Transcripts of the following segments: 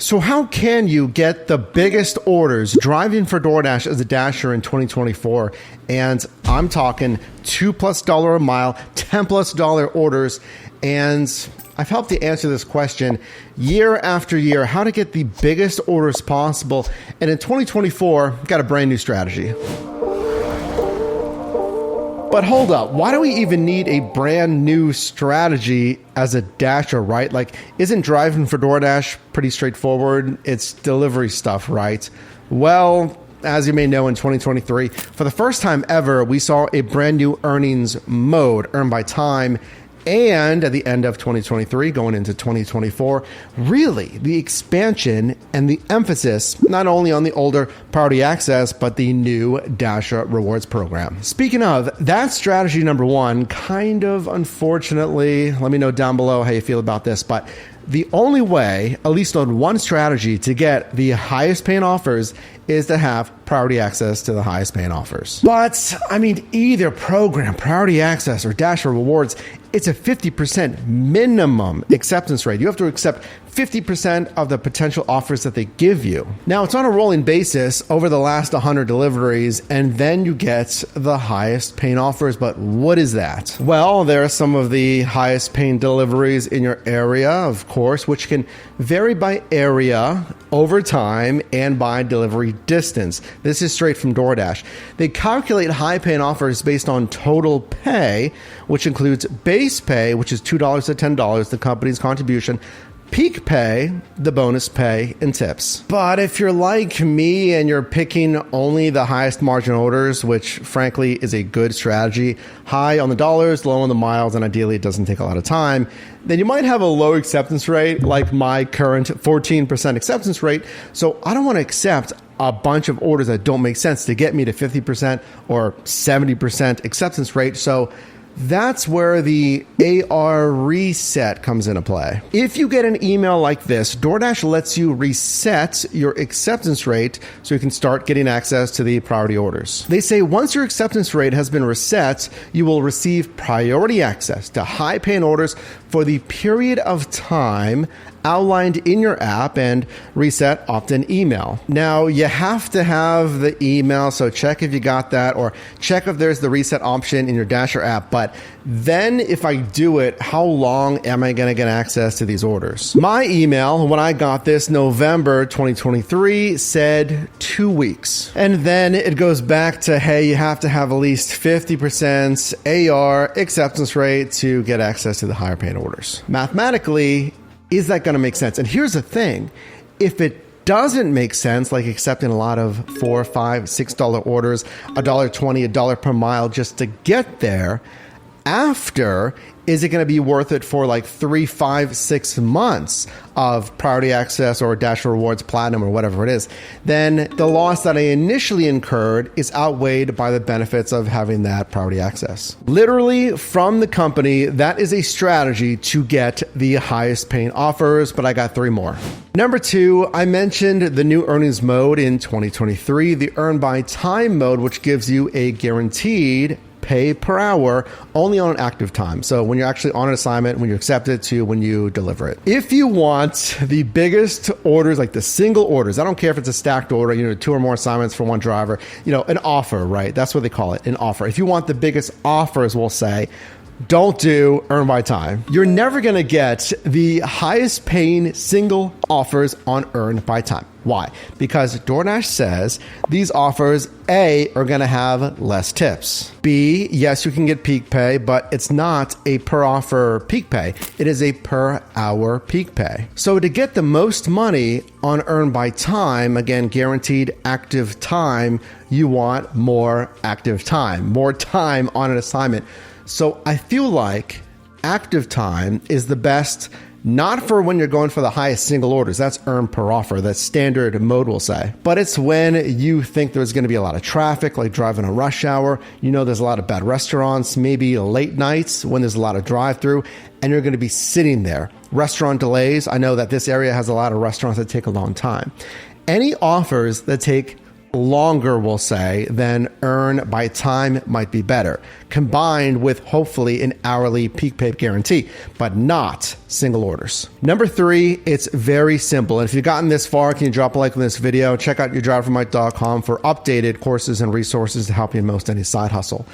So how can you get the biggest orders driving for DoorDash as a Dasher in 2024? And I'm talking $2+ a mile, $10+ orders. And I've helped you answer this question year after year, how to get the biggest orders possible. And in 2024, got a brand new strategy. But hold up, why do we even need a brand new strategy as a Dasher, right? Like, isn't driving for DoorDash pretty straightforward? It's delivery stuff, right? Well, as you may know, in 2023, for the first time ever, we saw a brand new earnings mode, earned by time. And at the end of 2023, going into 2024, really the expansion and the emphasis not only on the older Priority Access, but the new Dasher Rewards program. Speaking of, that's strategy number one, kind of unfortunately, let me know down below how you feel about this, but the only way, at least on one strategy, to get the highest paying offers is to have priority access to the highest paying offers. But I mean, either program, Priority Access or Dasher Rewards, it's a 50% minimum acceptance rate. You have to accept 50% of the potential offers that they give you. Now, it's on a rolling basis over the last 100 deliveries, and then you get the highest paying offers. But what is that? Well, there are some of the highest paying deliveries in your area, of course, which can vary by area, over time, and by delivery distance. This is straight from DoorDash. They calculate high paying offers based on total pay, which includes base pay, which is $2 to $10, the company's contribution, peak pay, the bonus pay, and tips. But if you're like me and you're picking only the highest margin orders, which frankly is a good strategy, high on the dollars, low on the miles, and ideally it doesn't take a lot of time, then you might have a low acceptance rate, like my current 14% acceptance rate. So I don't want to accept a bunch of orders that don't make sense to get me to 50% or 70% acceptance rate. So that's where the AR reset comes into play. If you get an email like this, DoorDash lets you reset your acceptance rate so you can start getting access to the priority orders. They say once your acceptance rate has been reset, you will receive priority access to high paying orders for the period of time outlined in your app and reset opt-in email. Now, you have to have the email, so check if you got that or check if there's the reset option in your Dasher app. But then if I do it, how long am I going to get access to these orders? My email, when I got this November 2023, said 2 weeks. And then it goes back to, hey, you have to have at least 50% AR acceptance rate to get access to the higher paying orders. Mathematically, is that going to make sense? And here's the thing. If it doesn't make sense, like accepting a lot of $4, $5, $6 orders, $1.20, $1 per mile just to get there, after, is it going to be worth it for like 3, 5, 6 months of priority access or Dasher Rewards Platinum or whatever it is? Then the loss that I initially incurred is outweighed by the benefits of having that priority access. Literally from the company, that is a strategy to get the highest paying offers, but I got 3 more. Number 2, I mentioned the new earnings mode in 2023, the earn by time mode, which gives you a guaranteed pay per hour only on active time. So when you're actually on an assignment, when you accept it to when you deliver it. If you want the biggest orders, like the single orders, I don't care if it's a stacked order, 2 or more assignments for one driver, an offer, right? That's what they call it, an offer. If you want the biggest offers, we'll say, don't do earn by time. You're never going to get the highest paying single offers on earn by time. Why? Because DoorDash says these offers, A, are going to have less tips. B, yes, you can get peak pay, but it's not a per offer peak pay. It is a per hour peak pay. So to get the most money on earn by time, again, guaranteed active time, you want more active time, more time on an assignment. So I feel like active time is the best, not for when you're going for the highest single orders. That's earn per offer. That's standard mode, we'll say. But it's when you think there's going to be a lot of traffic, like driving a rush hour. There's a lot of bad restaurants, maybe late nights when there's a lot of drive-through, and you're going to be sitting there. Restaurant delays. I know that this area has a lot of restaurants that take a long time. Any offers that take longer, we'll say, than earn by time might be better, combined with hopefully an hourly peak pay guarantee, but not single orders. Number 3, it's very simple. And if you've gotten this far, can you drop a like on this video? Check out yourdrivermike.com for updated courses and resources to help you in most any side hustle.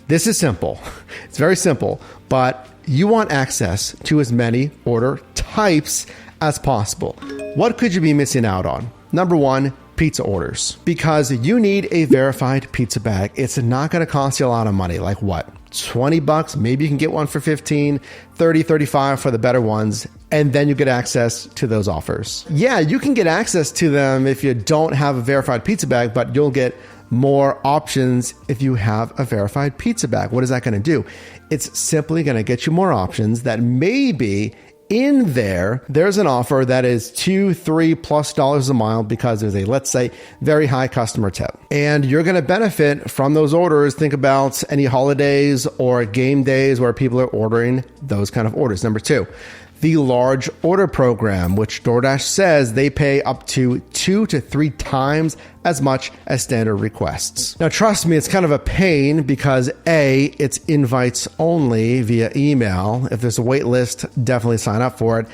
This is simple. It's very simple, but you want access to as many order types as possible. What could you be missing out on? Number 1, pizza orders, because you need a verified pizza bag. It's not going to cost you a lot of money. Like what? $20? Maybe you can get one for 15, 30, 35 for the better ones. And then you get access to those offers. Yeah, you can get access to them if you don't have a verified pizza bag, but you'll get more options if you have a verified pizza bag. What is that going to do? It's simply going to get you more options that maybe in there's an offer that is $2-3+ a mile because there's a, let's say, very high customer tip. And you're going to benefit from those orders. Think about any holidays or game days where people are ordering those kind of orders. Number 2, the large order program, which DoorDash says they pay up to 2 to 3 times as much as standard requests. Now, trust me, it's kind of a pain because A, it's invites only via email. If there's a wait list, definitely sign up for it.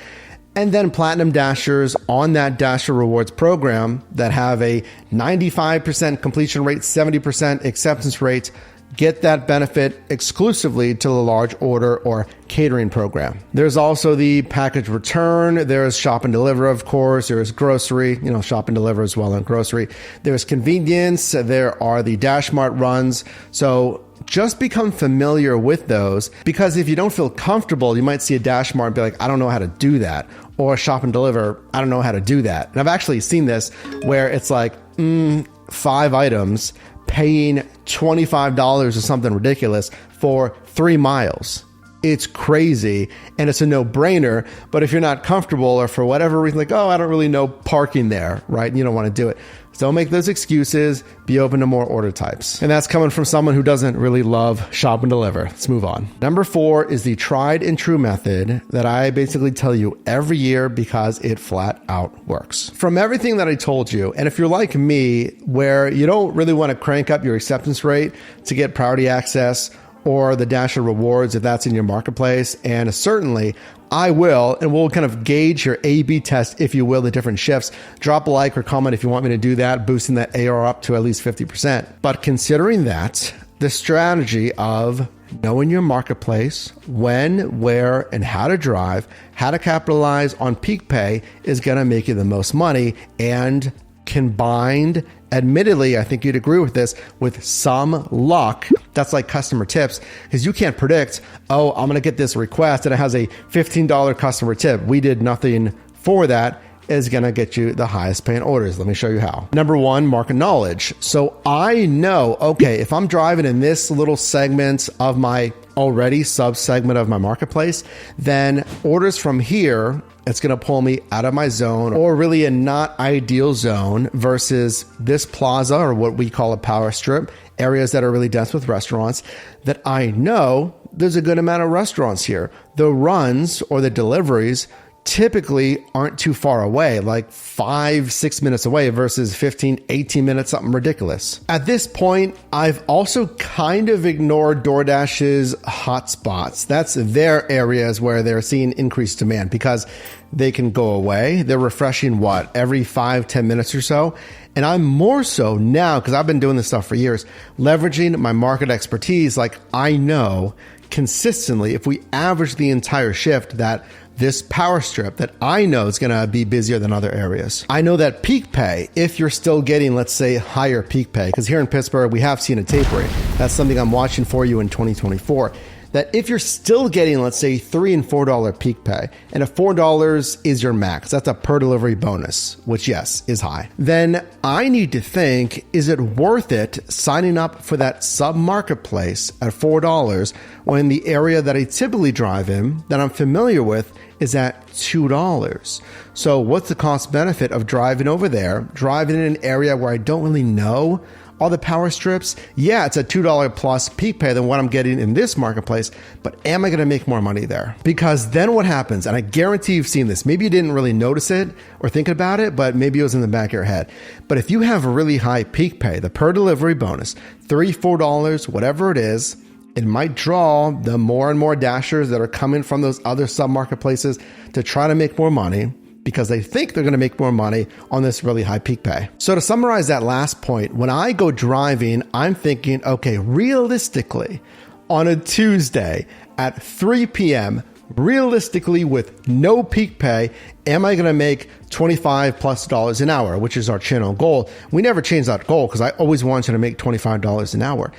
And then Platinum Dashers on that Dasher Rewards program that have a 95% completion rate, 70% acceptance rate, get that benefit exclusively to the large order or catering program. There's also the package return. There's shop and deliver, of course. There's grocery, shop and deliver as well and grocery. There's convenience. There are the Dash Mart runs. So just become familiar with those, because if you don't feel comfortable, you might see a Dash Mart and be like, I don't know how to do that. Or shop and deliver, I don't know how to do that. And I've actually seen this where it's like 5 items, paying $25 or something ridiculous for 3 miles. It's crazy and it's a no-brainer. But if you're not comfortable or for whatever reason, like, I don't really know parking there, right? And you don't want to do it. So don't make those excuses. Be open to more order types. And that's coming from someone who doesn't really love shop and deliver. Let's move on. Number 4 is the tried and true method that I basically tell you every year because it flat out works. From everything that I told you, and if you're like me, where you don't really want to crank up your acceptance rate to get priority access or the Dasher Rewards if that's in your marketplace, and certainly I will, and we'll kind of gauge your A/B test, if you will, the different shifts. Drop a like or comment if you want me to do that, boosting that AR up to at least 50%. But considering that, the strategy of knowing your marketplace, when, where, and how to drive, how to capitalize on peak pay is going to make you the most money, and combined, admittedly, I think you'd agree with this, with some luck. That's like customer tips, because you can't predict, I'm going to get this request and it has a $15 customer tip. We did nothing for that. Is going to get you the highest paying orders. Let me show you how. Number 1, market knowledge. So I know, okay, if I'm driving in this little segment of my already sub segment of my marketplace, then orders from here, it's going to pull me out of my zone, or really a not ideal zone, versus this plaza, or what we call a power strip, areas that are really dense with restaurants, that I know there's a good amount of restaurants here. The runs or the deliveries typically aren't too far away, like 5-6 minutes away versus 15-18 minutes, something ridiculous. At this point, I've also kind of ignored DoorDash's hotspots. That's their areas where they're seeing increased demand, because they can go away. They're refreshing every 5-10 minutes or so. And I'm more so now, because I've been doing this stuff for years, leveraging my market expertise. Like, I know consistently, if we average the entire shift, that this power strip that I know is going to be busier than other areas. I know that peak pay, if you're still getting, let's say, higher peak pay, because here in Pittsburgh, we have seen a tapering. That's something I'm watching for you in 2024. That if you're still getting, let's say, $3 and $4 peak pay, and if $4 is your max, that's a per delivery bonus, which, yes, is high, then I need to think, is it worth it signing up for that sub marketplace at $4 when the area that I typically drive in, that I'm familiar with, is at $2? So what's the cost benefit of driving over there, driving in an area where I don't really know all the power strips, yeah, it's a $2 plus peak pay than what I'm getting in this marketplace, but am I going to make more money there? Because then what happens, and I guarantee you've seen this, maybe you didn't really notice it or think about it, but maybe it was in the back of your head. But if you have a really high peak pay, the per delivery bonus, $3, $4, whatever it is, it might draw the more and more dashers that are coming from those other sub marketplaces to try to make more money, because they think they're going to make more money on this really high peak pay. So to summarize that last point, when I go driving, I'm thinking, okay, realistically, on a Tuesday at 3 p.m., realistically with no peak pay, am I going to make $25 plus an hour, which is our channel goal? We never changed that goal because I always wanted to make $25 an hour.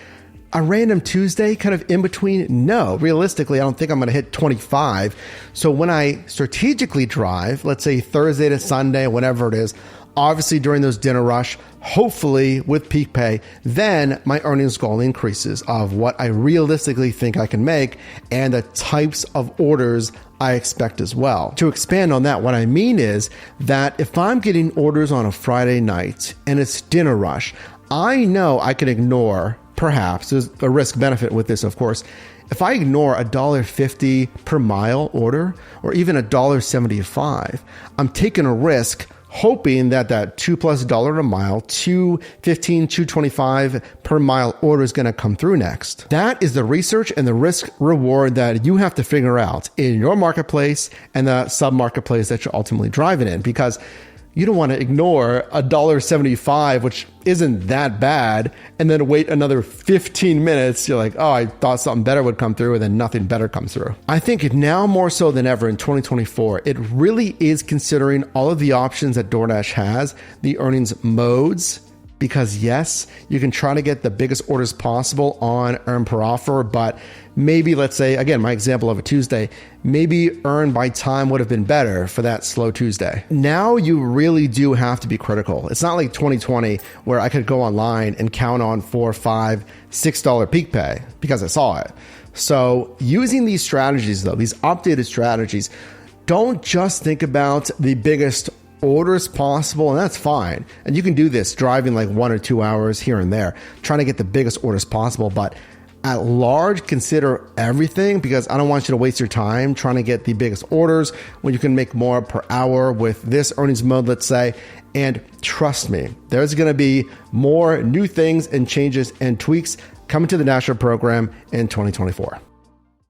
A random Tuesday kind of in between? No, realistically, I don't think I'm going to hit 25. So when I strategically drive, let's say Thursday to Sunday, whatever it is, obviously during those dinner rush, hopefully with peak pay, then my earnings goal increases of what I realistically think I can make and the types of orders I expect as well. To expand on that, what I mean is that if I'm getting orders on a Friday night and it's dinner rush, I know I can ignore, perhaps, there's a risk benefit with this, of course. If I ignore $1.50 per mile order, or even $1.75, I'm taking a risk hoping that $2+ a mile, $2.15, $2.25 per mile order is going to come through next. That is the research and the risk reward that you have to figure out in your marketplace and the sub marketplace that you're ultimately driving in, because you don't want to ignore $1.75, which isn't that bad, and then wait another 15 minutes. You're like, oh, I thought something better would come through, and then nothing better comes through. I think now more so than ever in 2024, it really is considering all of the options that DoorDash has, the earnings modes, because yes, you can try to get the biggest orders possible on earn per offer, but maybe, let's say, again, my example of a Tuesday, maybe earn by time would have been better for that slow Tuesday. Now you really do have to be critical. It's not like 2020 where I could go online and count on $4, $5, $6 peak pay because I saw it. So using these strategies though, these updated strategies, don't just think about the biggest orders possible, and that's fine. And you can do this driving like 1 or 2 hours here and there, trying to get the biggest orders possible. But at large, consider everything, because I don't want you to waste your time trying to get the biggest orders when you can make more per hour with this earnings mode, let's say. And trust me, there's going to be more new things and changes and tweaks coming to the Dasher program in 2024.